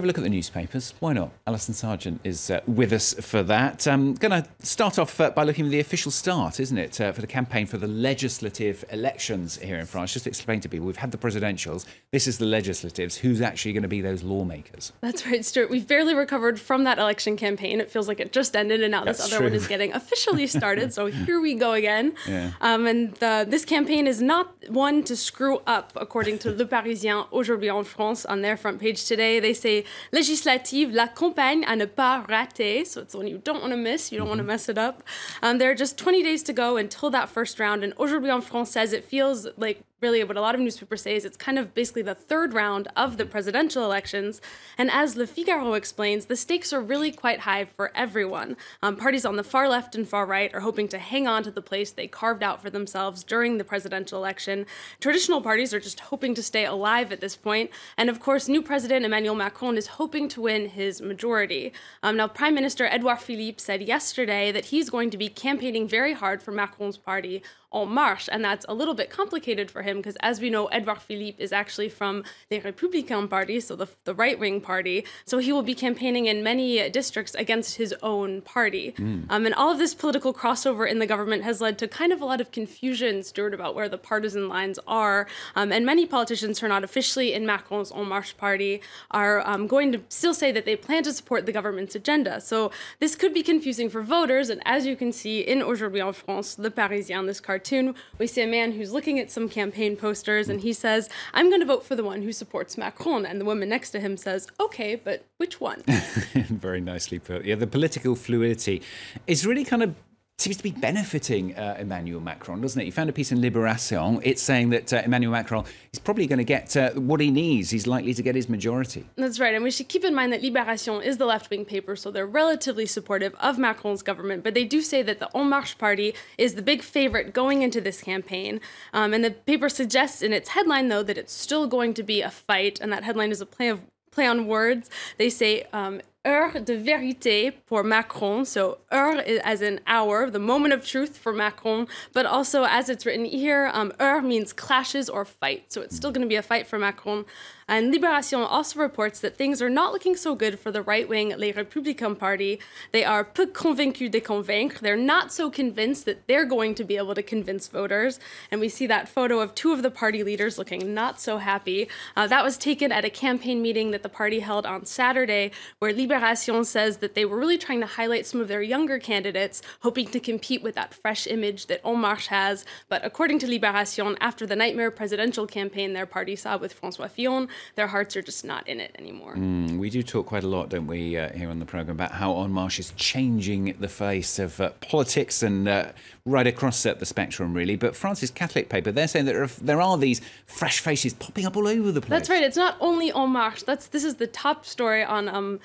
a look at the newspapers. Why not? Alison Sargent is with us for that. I'm going to start off by looking at the official start, isn't it, for the campaign for the legislative elections here in France. Just to explain to people, we've had the presidentials. This is the legislatives. Who's actually going to be those lawmakers? That's right, Stuart. We've barely recovered from that election campaign. It feels like it just ended, and now this other one is getting officially started. So here we go again. Yeah. This campaign is not one to screw up, according to Le Parisien aujourd'hui en France on their front page today. They say, législative, la campagne à ne pas rater. So it's one you don't want to miss. You don't want to mess it up. There are just 20 days to go until that first round. And aujourd'hui en France says it feels like really what a lot of newspapers say is it's kind of basically the third round of the presidential elections. And as Le Figaro explains, the stakes are really quite high for everyone. Parties on the far left and far right are hoping to hang on to the place they carved out for themselves during the presidential election. Traditional parties are just hoping to stay alive at this point. And of course, new President Emmanuel Macron is hoping to win his majority. Now, Prime Minister Edouard Philippe said yesterday that he's going to be campaigning very hard for Macron's party, En Marche, and that's a little bit complicated for him because, as we know, Edouard Philippe is actually from the Républicain party, so the right-wing party, so he will be campaigning in many districts against his own party. And all of this political crossover in the government has led to kind of a lot of confusion, Stuart, about where the partisan lines are, and many politicians who are not officially in Macron's En Marche party are going to still say that they plan to support the government's agenda. So this could be confusing for voters, and as you can see in Aujourd'hui en France, Le Parisien, this cartoon, we see a man who's looking at some campaign posters and he says, I'm going to vote for the one who supports Macron. And the woman next to him says, okay, but which one? Very nicely put. Yeah, the political fluidity is really kind of seems to be benefiting Emmanuel Macron, doesn't it? You found a piece in Libération. It's saying that Emmanuel Macron is probably going to get what he needs. He's likely to get his majority. That's right. And we should keep in mind that Libération is the left-wing paper, so they're relatively supportive of Macron's government. But they do say that the En Marche party is the big favorite going into this campaign. And the paper suggests in its headline, though, that it's still going to be a fight. And that headline is a play on words. They say, heure de vérité for Macron. So heure as in hour, the moment of truth for Macron, but also as it's written here, heure means clashes or fight. So it's still going to be a fight for Macron. And Libération also reports that things are not looking so good for the right-wing Les Républicains party. They are peu convaincus de convaincre. They're not so convinced that they're going to be able to convince voters. And we see that photo of two of the party leaders looking not so happy. That was taken at a campaign meeting that the party held on Saturday, where Libération says that they were really trying to highlight some of their younger candidates, hoping to compete with that fresh image that En Marche has. But according to Libération, after the nightmare presidential campaign their party saw with François Fillon, their hearts are just not in it anymore. We do talk quite a lot, don't we, here on the programme, about how En Marche is changing the face of politics and right across the spectrum, really. But France's Catholic paper, they're saying that there are these fresh faces popping up all over the place. That's right. It's not only En Marche. This is the top story on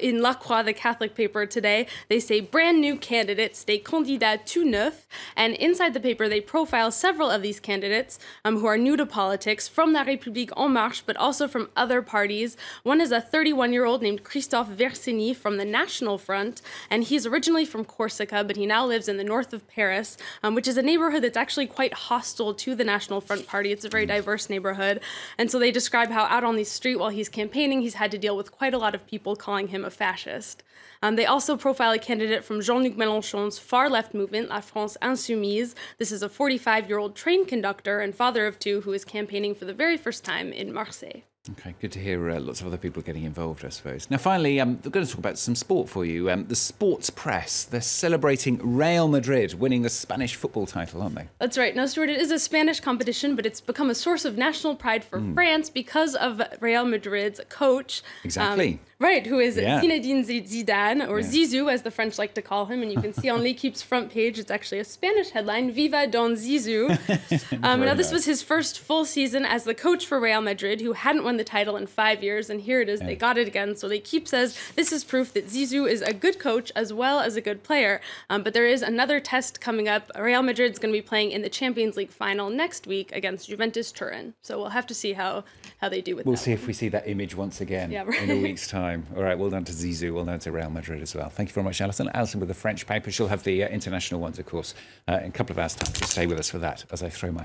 in La Croix, the Catholic paper today. They say brand new candidates, des candidats tout neufs, and inside the paper they profile several of these candidates who are new to politics from La République En Marche, but also from other parties. One is a 31-year-old named Christophe Versigny from the National Front, and he's originally from Corsica, but he now lives in the north of Paris, which is a neighborhood that's actually quite hostile to the National Front party. It's a very diverse neighborhood, and so they describe how out on the street while he's campaigning, he's had to deal with quite a lot of people calling him a fascist. They also profile a candidate from Jean-Luc Mélenchon's far-left movement, La France Insoumise. This is a 45-year-old train conductor and father of two who is campaigning for the very first time in Marseille. Okay, good to hear lots of other people getting involved, I suppose. Now, finally, we're going to talk about some sport for you. The sports press, they're celebrating Real Madrid winning the Spanish football title, aren't they? That's right. Now, Stuart, it is a Spanish competition, but it's become a source of national pride for France because of Real Madrid's coach. Exactly. Right, who is Zinedine Zidane, or Zizou, as the French like to call him. And you can see on L'Équipe's front page, it's actually a Spanish headline, Viva Don Zizou. Now, this was his first full season as the coach for Real Madrid, who hadn't won the title in 5 years. And here it is, they got it again. So L'Équipe says this is proof that Zizou is a good coach as well as a good player. But there is another test coming up. Real Madrid's going to be playing in the Champions League final next week against Juventus Turin. So we'll have to see how they do with that. We'll see if we see that image once again in a week's time. All right, well done to Zizou, well done to Real Madrid as well. Thank you very much, Alison. Alison with the French paper. She'll have the international ones, of course, in a couple of hours' time. So stay with us for that as I throw my